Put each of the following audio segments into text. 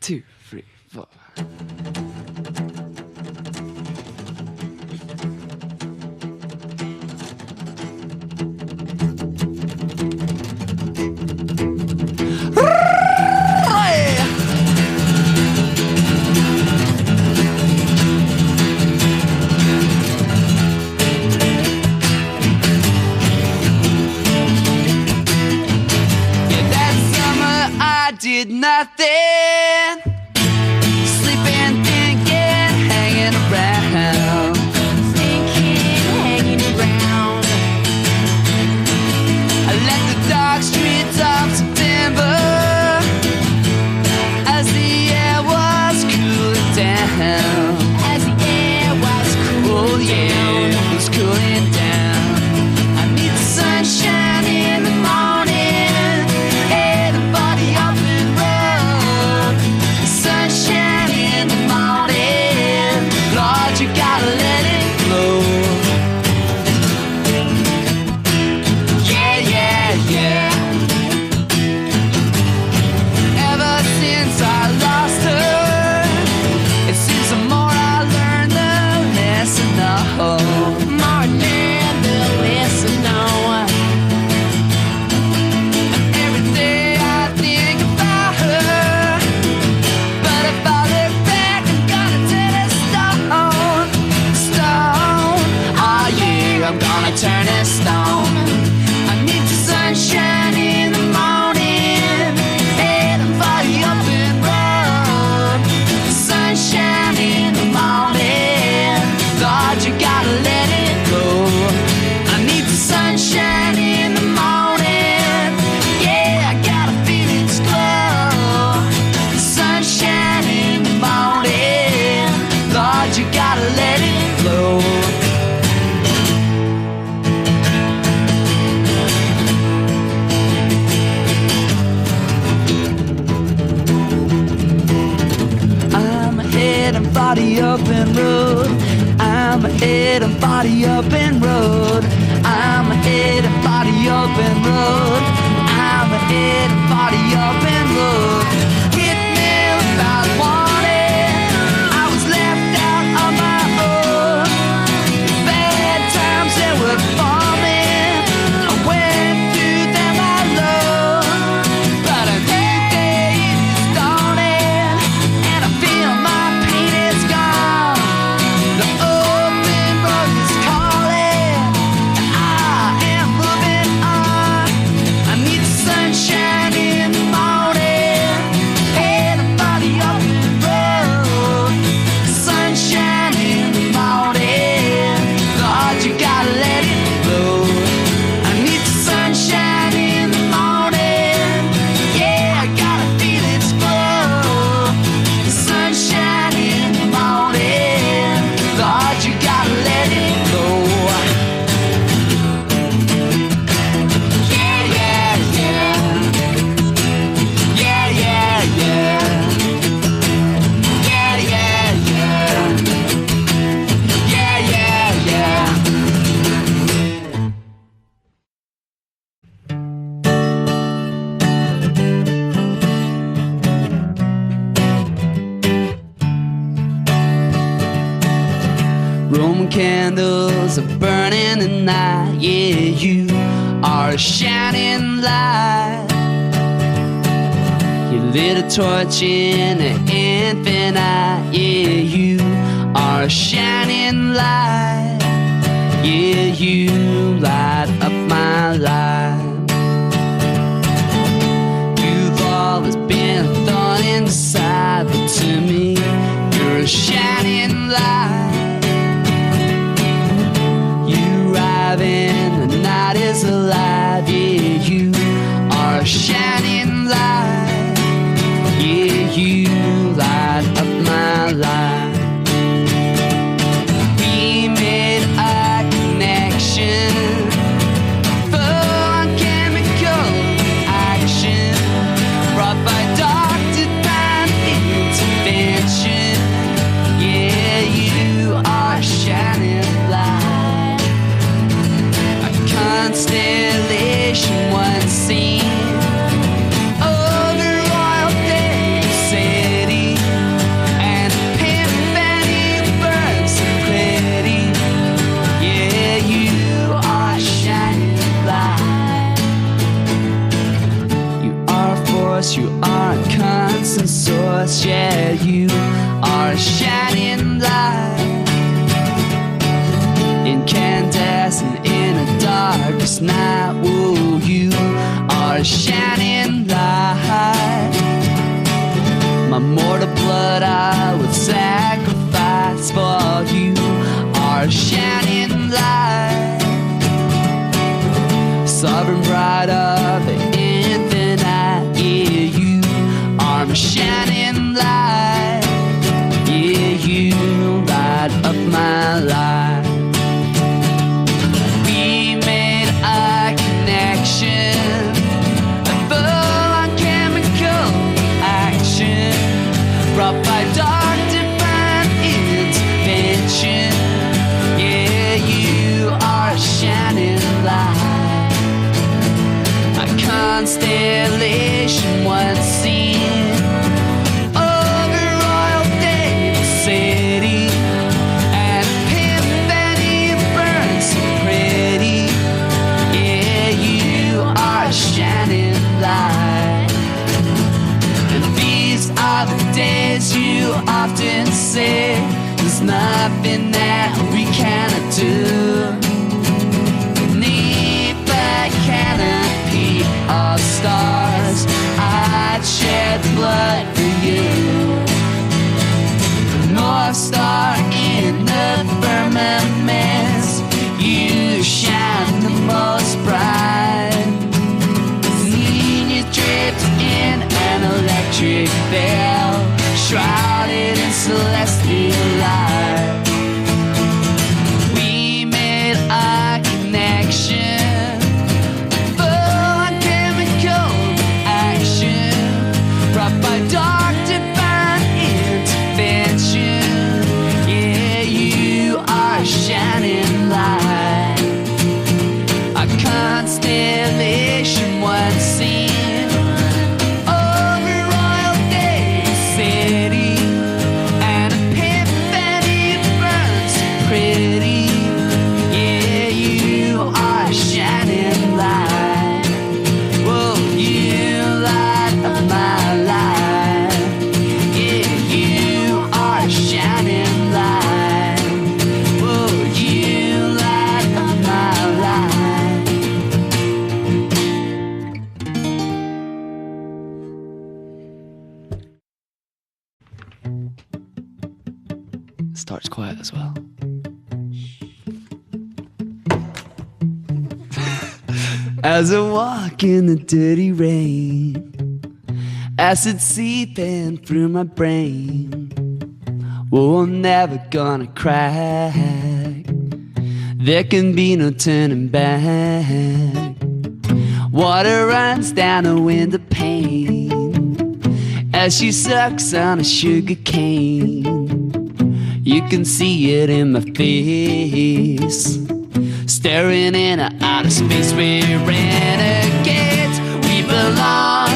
2, 3, 4. Did nothing, sleeping, thinking, hanging around, hanging around. I let the dark streets of September as the air was cooling down. As the air was cooling down, it was cooling down. I need the sunshine in the morning, and a body up. You gotta let it flow. Yeah, yeah, yeah. Ever since I lost her, it seems the more I learn, the less I know. More I learn, the less I know. And every day I think about her, but if I look back, I'm gonna turn it stone. I'm gonna turn it stone. I need the sunshine in the morning, and I'm fire up and run. The sunshine in the morning, Lord, you gotta let it go. I need the sunshine in the morning, yeah, I gotta feel its glow. The sunshine in the morning, Lord, you gotta let it flow. Body up and road. I'm ahead and body up and road. I'm ahead and body up and road. I'm ahead and body up and road. Hit me without warning. I was left out on my own. Bad times they were forming. I went through them alone, but a new day is dawning, and I feel my Roman candles are burning tonight. Yeah, you are a shining light. You lit a torch in the infinite. Yeah, you are a shining light. Yeah, you light up my life. You've always been a thorn in the side, but to me, you're a shining light. The night is alive, yeah, you are a shining light. Yeah, you light up my life. We made a connection, for worlds, yeah, you are a shining light, incandescent in a darkest night. Whoa, you are a shining light. My mortal blood I would sacrifice, for you are a shining light. Sovereign bride of the infinite, yeah, you are my shining light. Yeah, you light up my life. We made a connection, a full-on chemical action, brought by dark divine intervention. Yeah, you are a shining light. Constellation once seen over Royal David City, and epiphany burns so pretty. Yeah, you are a shining light. And these are the days you often say there's nothing that we cannot do. Beneath that canopy of stars, I'd shed blood for you. North Star in the firmament, you shine the most bright. Seen you draped in an electric veil, shrouded in celestial light. We made a connection, by dark divine intervention. Yeah, you are a shining light. A constellation once seen over Royal David City, and epiphany burns so pretty. Yeah, you are a shining light. Whoa, you light up my life. Starts quiet as well. As I walk in the dirty rain, acid seeping through my brain. Whoa, I'm never gonna crack. There can be no turning back. Water runs down a window pane as she sucks on a sugar cane. You can see it in my face, staring in outer space. We're renegades, we belong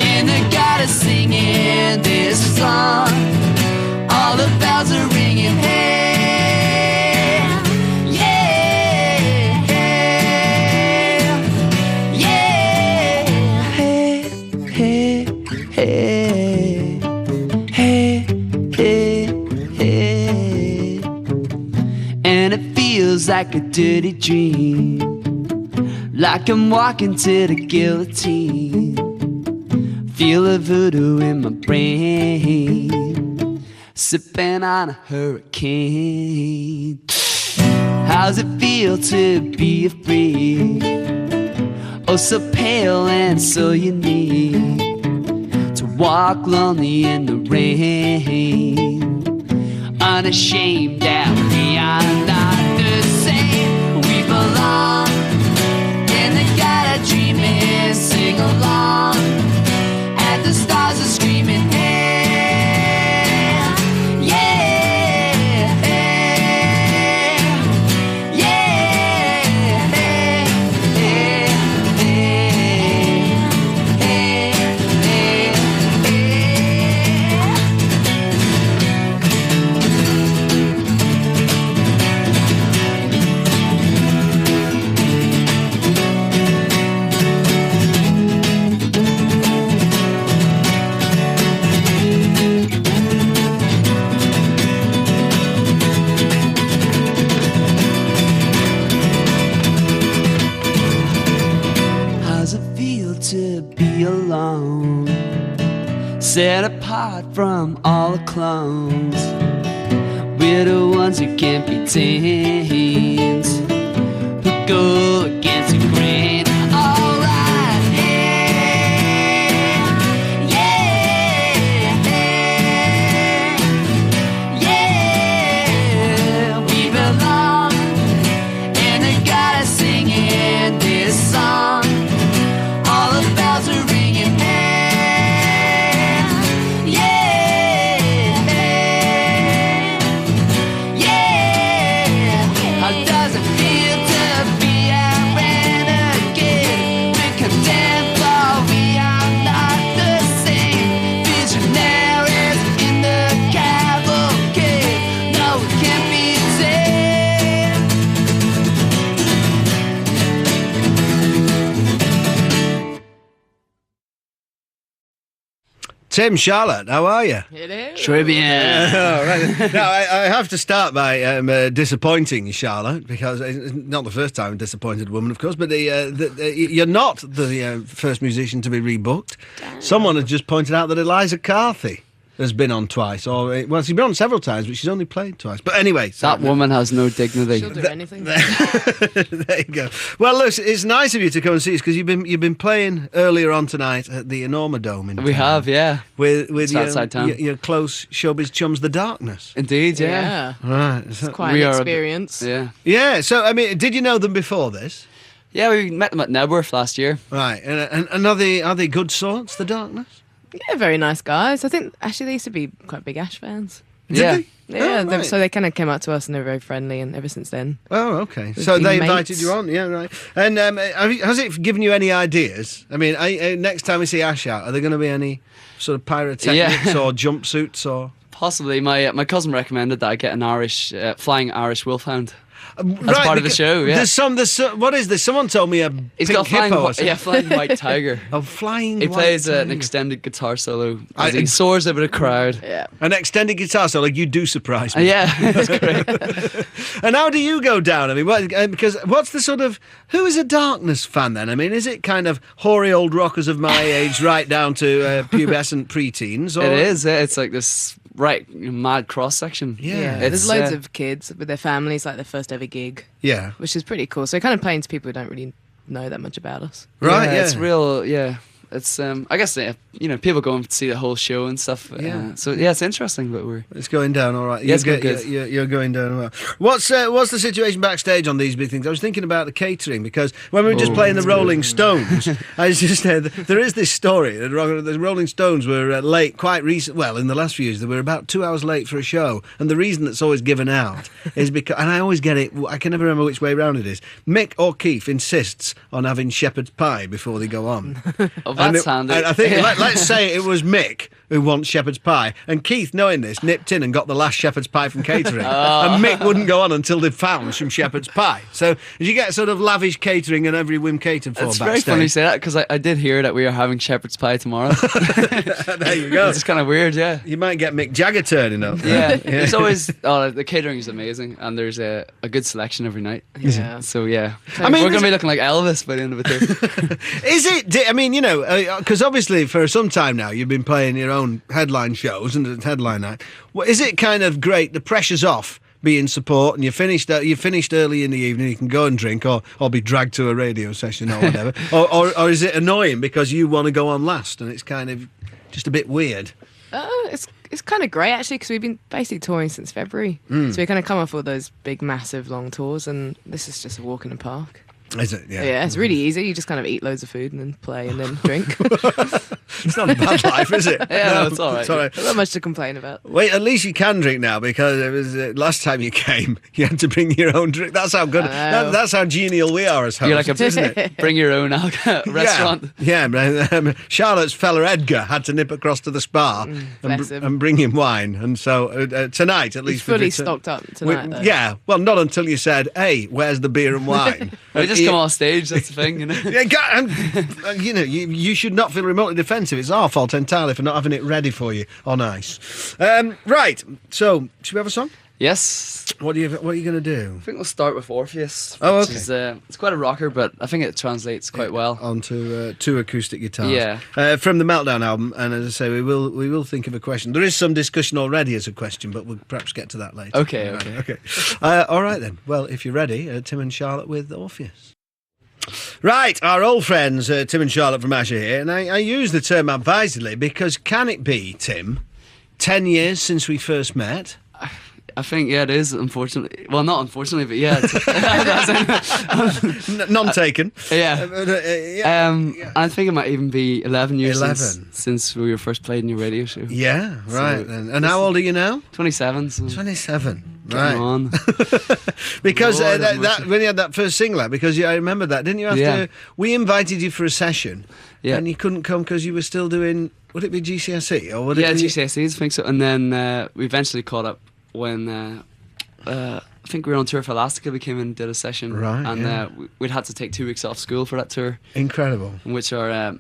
in the goddess singing this song. All the bells are ringing, hey, yeah, yeah, hey, hey, hey, hey, hey, hey. And it feels like a dirty dream, like I'm walking to the guillotine. Feel the voodoo in my brain, sipping on a hurricane. How's it feel to be free? Oh, so pale and so unique, to walk lonely in the rain, unashamed that we are not the same. We belong in the God of dreaming, sing along, and the stars are screaming, hey, yeah, yeah, yeah, hey, hey, hey, hey, apart from all the clones. We're the ones who can't be tamed, who go against the grain. Alright, yeah, yeah, we belong, and they got us singing this song. All the bells are ringing, yeah. How does it feel to be a renegade? We're content, but we are not the same. Visionaries in the cavalcade. No, we can't be tamed. Tim, Charlotte, how are you? Hello. Très bien. Oh, right. Now, I have to start by disappointing you, Charlotte, because it's not the first time I've disappointed a woman, of course, but you're not the first musician to be rebooked. Someone had just pointed out that Eliza Carthy has been on twice, well, she's been on several times, but she's only played twice. But anyway, That woman has no dignity. She'll do anything. there you go. Well, look, it's nice of you to come and see us because you've been playing earlier on tonight at the Enorma Dome in We town have, yeah. with It's outside town. your close showbiz chums, the Darkness. Indeed, Yeah. Right. It's quite We an are- experience. Yeah. Yeah. So, I mean, did you know them before this? Yeah, we met them at Nebworth last year. Right. And are they good sorts, the Darkness? Yeah, very nice guys. I think actually they used to be quite big Ash fans. Did Yeah. they? Yeah, Oh, right. so they kind of came out to us and they were very friendly, and ever since then. Oh, okay. We've So been they mates. invited you on, yeah, right. And has it given you any ideas? I mean, next time we see Ash out, are there going to be any sort of pyrotechnics Yeah. or jumpsuits or? Possibly. My cousin recommended that I get an Irish, flying Irish wolfhound. As part of the show, yeah. There's what is this? Someone told me a He's pink got a flying, hippo. Or something. flying white tiger. A flying He white plays an tiger. extended guitar solo I- as he soars over the crowd. Yeah. An extended guitar solo. You do surprise me. Yeah, that's great. And how do you go down? I mean, because what's the sort of who is a Darkness fan then? I mean, is it kind of hoary old rockers of my age right down to pubescent preteens? Or? It is. It's like this mad cross section. Yeah. There's It's, loads of kids with their families, like their first ever gig, Yeah. which is pretty cool. So kind of playing to people who don't really know that much about us. Right. Yeah. It's real. Yeah. It's I guess people go and see the whole show and stuff. Yeah. So yeah, it's interesting, but we're It's going down all right. Yeah, it's going good. You're going down well. What's the situation backsstage on these big things? I was thinking about the catering because when we were just playing the Rolling Stones, I was just there is this story that the Rolling Stones were late quite recent. Well, in the last few years, they were about 2 hours late for a show, and the reason that's always given out is because, and I always get it. I can never remember which way round it is. Mick or Keith insists on having shepherd's pie before they go on. oh, And that's handy. I think let's say it was Mick who wants shepherd's pie, and Keith, knowing this, nipped in and got the last shepherd's pie from catering, and Mick wouldn't go on until they found some shepherd's pie. So you get sort of lavish catering and every whim catered for It's backstage. very funny you say that because I did hear that we are having shepherd's pie tomorrow. There you go. It's kind of weird, yeah. You might get Mick Jagger turning up. Yeah, there's always the catering is amazing, and there's a good selection every night. Yeah. So yeah, I mean, we're is gonna be it- looking like Elvis by the end of it too. Is it? I mean, because obviously for some time now you've been playing your own headline shows and it's headline night. Well, is it kind of great? The pressure's off. Being support, and you finished early in the evening. You can go and drink, or be dragged to a radio session or whatever. or is it annoying because you want to go on last, and it's kind of just a bit weird? It's kind of great actually because we've been basically touring since February. So we kind of come off all those big, massive, long tours, and this is just a walk in the park. Is it? Yeah. Yeah, it's really easy. You just kind of eat loads of food and then play and then drink. It's not a bad life, is it? Yeah, no, it's all right. It's all right. Not much to complain about. Wait, at least you can drink now because it was last time you came, you had to bring your own drink. That's how good. I know. That's how genial we are as hosts, You're like a isn't it? bring your own restaurant. Yeah, Charlotte's fella Edgar had to nip across to the spa bless him. and bring him wine, and so tonight at He's least fully we've stocked up tonight, though. Yeah, well, not until you said, "Hey, where's the beer and wine?" We just come off stage. That's the thing, you know. Yeah, you should not feel remotely defensive. It's our fault entirely for not having it ready for you on ice. Right, so should we have a song? Yes. What are you going to do? I think we'll start with Orpheus. Oh, which okay. Is, it's quite a rocker, but I think it translates quite well. Onto two acoustic guitars. Yeah. From the Meltdown album, and as I say, we will think of a question. There is some discussion already as a question, but we'll perhaps get to that later. Okay. Okay. All right then. Well, if you're ready, Tim and Charlotte with Orpheus. Right, our old friends Tim and Charlotte from Asher here, and I use the term advisedly because can it be, Tim, 10 years since we first met? I think, yeah, it is, unfortunately. Well, not unfortunately, but yeah. None taken. Yeah. I think it might even be 11 years 11. Since we were first played in your radio show. Yeah, right. So and how old are you now? 27. So 27. Right. On. Because Lord, that when you had that first single, because I remember that, didn't you? After we invited you for a session, and you couldn't come because you were still doing. Would it be GCSE or would it? Yeah, GCSEs, I think so. And then we eventually caught up when I think we were on tour for Elastica. We came and did a session, right? And we'd had to take 2 weeks off school for that tour. Incredible. In which our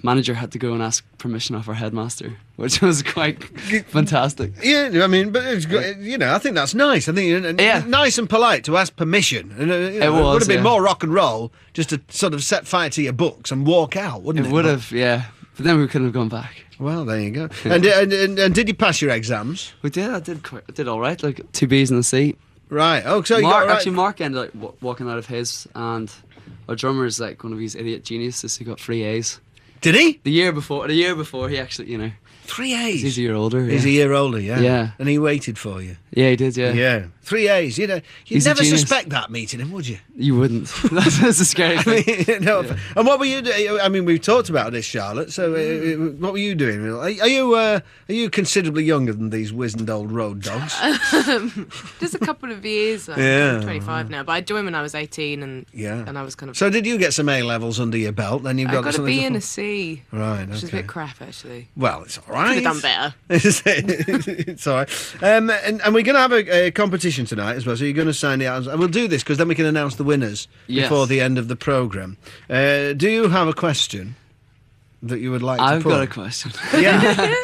manager had to go and ask permission off our headmaster, which was quite fantastic. Yeah, I mean, but it's good, I think that's nice. I think nice and polite to ask permission. And, it would have been more rock and roll just to sort of set fire to your books and walk out, wouldn't it? It would have, yeah. But then we couldn't have gone back. Well, there you go. And did you pass your exams? We did. I did all right. Like 2 B's in the seat. Right. Oh, so Mark ended up walking out of his, and our drummer is like one of these idiot geniuses who got 3 A's. Did he? The year before, he actually, 3 A's. He's a year older. He's a year older, yeah. Yeah. And he waited for you. Yeah, he did. Yeah. Yeah. 3 A's. You'd never suspect that meeting him, would you? You wouldn't. That's a scary thing. And what were you doing? I mean, we've talked about this, Charlotte. So, what were you doing? Are you considerably younger than these wizened old road dogs? Just a couple of years. I'm 25 now, but I joined when I was 18, and I was kind of. So, did you get some A levels under your belt? Then you've got a B and a C. Right. Which is a bit crap, actually. Well, it's all right. Could have done better. It's all right. And we're going to have a competition tonight as well. So you're going to sign the albums. And we'll do this because then we can announce the winners before the end of the programme. Do you have a question that you would like to put? I've got a question. Yeah.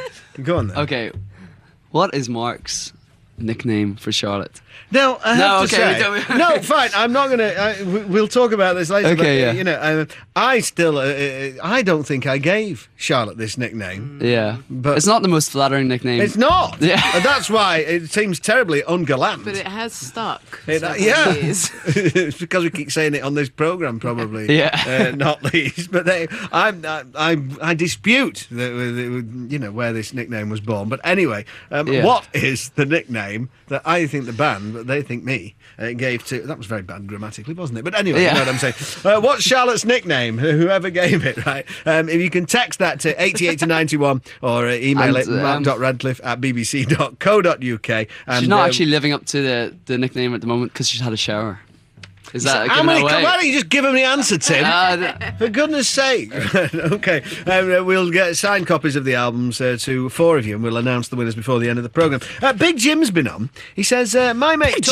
Go on then. Okay. What is Mark's nickname for Charlotte? Now, I have to say, no, fine. I'm not going to. We'll talk about this later. Okay, but, I still, I don't think I gave Charlotte this nickname. Yeah, but it's not the most flattering nickname. It's not. Yeah, and that's why it seems terribly ungallant. But it has stuck. It's because we keep saying it on this programme, probably. Not least. But I dispute where this nickname was born. But anyway, what is the nickname that I think the band, but they think me, gave to... That was very bad grammatically, wasn't it? But anyway, you know what I'm saying. What's Charlotte's nickname? Whoever gave it, right? If you can text that to 88 to 91 or email it mark.radcliffe@bbc.co.uk. She's not actually living up to the nickname at the moment because she's had a shower. Is that why don't you just give him the answer, Tim? For goodness sake. Okay. We'll get signed copies of the albums to 4 of you, and we'll announce the winners before the end of the programme. Big Jim's been on. He says, my mate...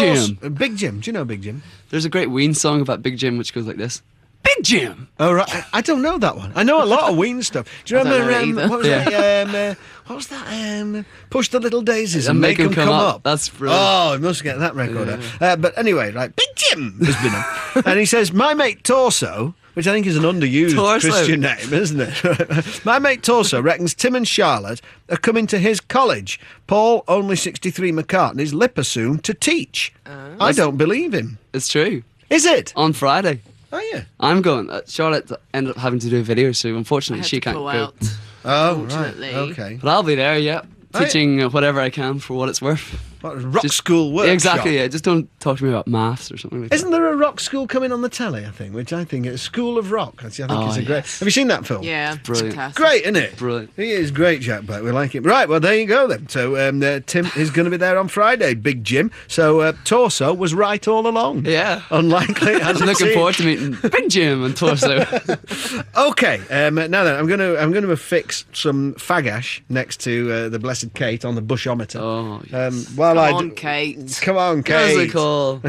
Big Jim. Do you know Big Jim? There's a great Ween song about Big Jim which goes like this. Big Jim! Oh, right. I don't know that one. I know a lot of Ween stuff. Do you remember... what was that? What was that? Push the Little Daisies and make them come up. That's brilliant. Oh, I must get that record out. But anyway, right, Big Jim has been on. And he says, my mate Torso, which I think is an underused Christian name, isn't it? My mate Torso reckons Tim and Charlotte are coming to his college, Paul Only 63 McCartney's Lippersoon, to teach. I don't believe him. It's true. Is it? On Friday. Oh, yeah. I'm going. Charlotte ended up having to do a video, so unfortunately she can't go. Out. Oh, right. Okay. But I'll be there, teaching whatever I can for what it's worth. What, rock school workshop? Exactly, yeah. Just don't talk to me about maths or something like that. Isn't there a rock school coming on the telly, I think, which I think is School of Rock. I think is a great... Have you seen that film? Yeah. Brilliant. Fantastic. Great, isn't it? Brilliant. He is great, Jack Black. We like him. Right, well, there you go then. So Tim is going to be there on Friday, Big Jim. So Torso was right all along. Yeah. Unlikely. I'm looking forward to meeting Big Jim and Torso. Okay, now then, I'm going to affix some fagash next to the Blessed Kate on the bushometer. Oh, yes. Come on, Kate. Come on, Kate. Musical.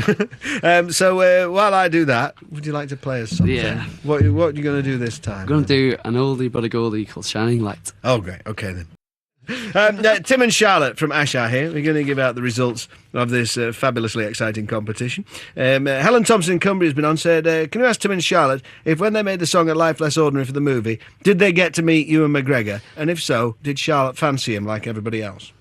So while I do that, would you like to play us something? Yeah. What are you going to do this time? I'm going to do an oldie but a goldie called Shining Light. Oh, great. Okay, then. Tim and Charlotte from Ash are here. We're going to give out the results of this fabulously exciting competition. Helen Thompson in Cumbria has been on, said, can you ask Tim and Charlotte if when they made the song A Life Less Ordinary for the movie, did they get to meet Ewan McGregor? And if so, did Charlotte fancy him like everybody else?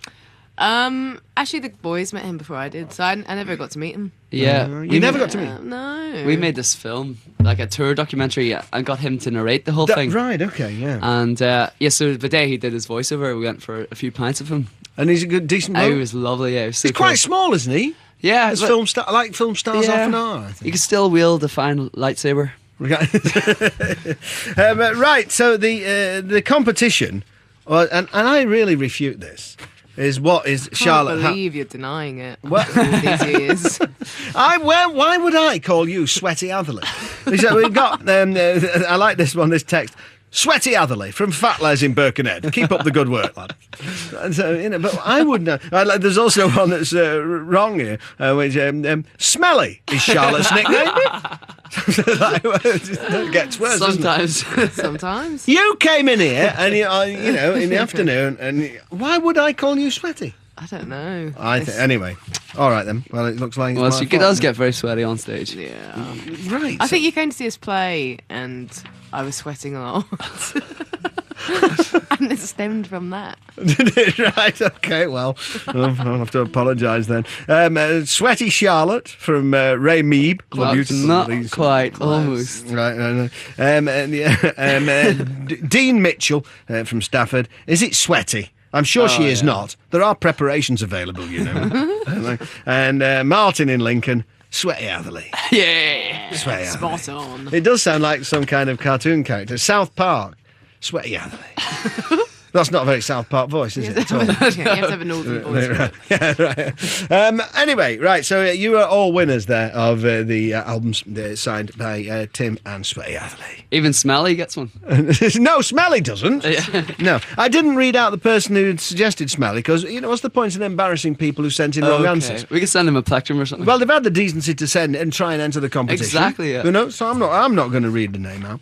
Actually, the boys met him before I did, so I never got to meet him. Yeah. You never got to meet him? No. We made this film, like a tour documentary, and got him to narrate the whole thing. Right, okay, yeah. And so the day he did his voiceover, we went for a few pints of him. And he's a good, decent He bloke? was lovely, yeah. He was so He's quite cool. small, isn't he? Yeah. As but- film stars yeah. often are, I think. You can still wield a fine lightsaber. Right, so the competition, and I really refute this, is what is Charlotte... I can't believe you're denying it. What? After all these years. Why would I call you Sweaty Atherley? So we've got, I like this one, this text. Sweaty Atherley from Fat Les in Birkenhead. Keep up the good work, lad. And so, but I would know. There's also one that's wrong here, which Smelly is Charlotte's nickname. It gets worse. Sometimes. Sometimes. You came in here, and in the afternoon, and why would I call you Sweaty? I don't know. Anyway, all right then. Well, it looks like it's Well, my she fault. does get very sweaty on stage. Yeah. Right. I think you came to see us play, and I was sweating a lot. And it stemmed from that. Right, okay, well, I'll have to apologise then. Sweaty Charlotte from Ray Meeb. Not quite, almost. Right. Dean Mitchell from Stafford. Is it sweaty? I'm sure she is not. There are preparations available, you know. And Martin in Lincoln. Sweaty Atherley. Yeah. Sweaty Atherley. Spot on. It does sound like some kind of cartoon character. South Park. Sweaty Atherley. That's not a very South Park voice, is it? At all? You have to have a northern voice. for it. Yeah, right. Anyway, right, so you are all winners there of the albums signed by Tim and Sweaty Atherley. Even Smelly gets one. No, Smelly doesn't. No, I didn't read out the person who suggested Smelly because, what's the point in embarrassing people who sent in wrong answers? We could send him a plectrum or something. Well, they've had the decency to send and try and enter the competition. Exactly, yeah. So I'm not going to read the name out.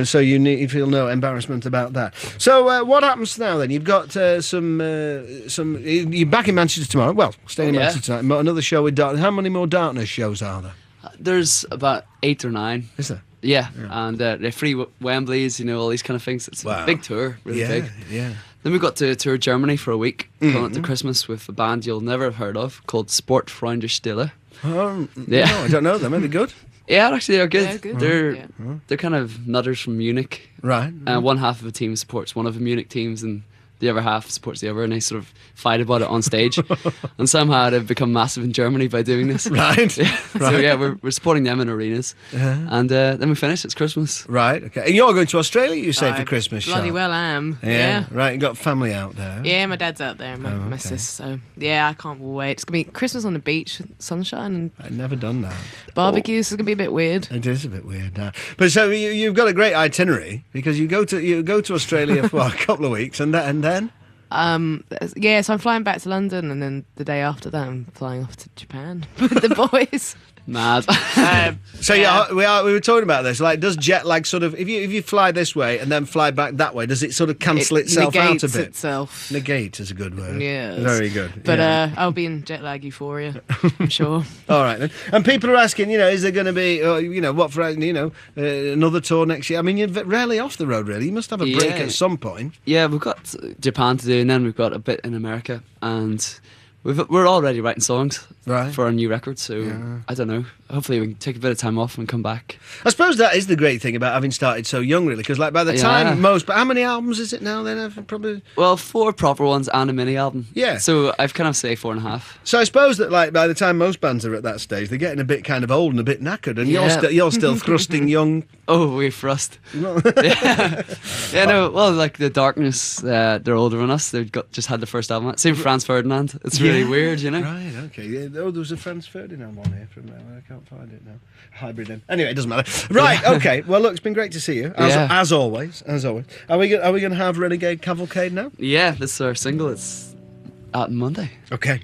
So you feel no embarrassment about that. So what happens now then? You've got some. You're back in Manchester tomorrow. Well, staying in Yeah. Manchester tonight. Another show with Darkness. How many more Darkness shows are there? There's about 8 or 9. Is there? Yeah, and they're free Wembleys, all these kind of things. It's Wow. a big tour, really big. Yeah. Then we got to tour Germany for a week, going up to Christmas with a band you'll never have heard of called Sportfreunde Stille. Yeah. No, I don't know them. Are they good? Yeah, actually they're good. Yeah, good. They're Yeah. they're kind of nutters from Munich. Right. And one half of a team supports one of the Munich teams, and the other half supports the other, and they sort of fight about it on stage. And somehow they've become massive in Germany by doing this. Right. So yeah, we're supporting them in arenas, and then we finish. It's Christmas. Right. Okay. And you're going to Australia, you say, I for Christmas, Bloody Charlotte? well am. Yeah. Right. You got family out there. Yeah, my dad's out there, and my sis. So yeah, I can't wait. It's gonna be Christmas on the beach, sunshine and I've never done that. barbecues. It's gonna be a bit weird. It is a bit weird now, but so you've got a great itinerary because you go to Australia for a couple of weeks, and then Yeah, so I'm flying back to London, and then the day after that, I'm flying off to Japan with the boys. Mad. so yeah, we were talking about this. Like, does jet lag sort of if you fly this way and then fly back that way, does it sort of cancel itself out a negates bit? itself. Negate is a good word. Yes. Very good. But yeah. I'll be in jet lag euphoria, I'm sure. All right then. And people are asking, is there going to be, what for, another tour next year? I mean, you're rarely off the road, really. You must have a break Yeah. at some point. Yeah, we've got Japan to do, and then we've got a bit in America, and we're already writing songs for our new record. So I don't know. Hopefully, we can take a bit of time off and come back. I suppose that is the great thing about having started so young, really, because by the time but how many albums is it now? Then probably. Well, 4 proper ones and a mini album. Yeah. So I've kind of say 4.5. So I suppose that by the time most bands are at that stage, they're getting a bit kind of old and a bit knackered, and you're still thrusting young. Oh, we thrust. Yeah. No. Well, like the Darkness, they're older than us. They've just had the first album. Same for Franz Ferdinand. It's really weird, Right. Okay. Yeah. Oh, there was a Franz Ferdinand one here from I can't find it now. Hybrid in. Anyway, it doesn't matter. Right. Okay. Well, look, it's been great to see you as always. Are we going to have Renegade Cavalcade now? Yeah, this is our single. It's out on Monday. Okay.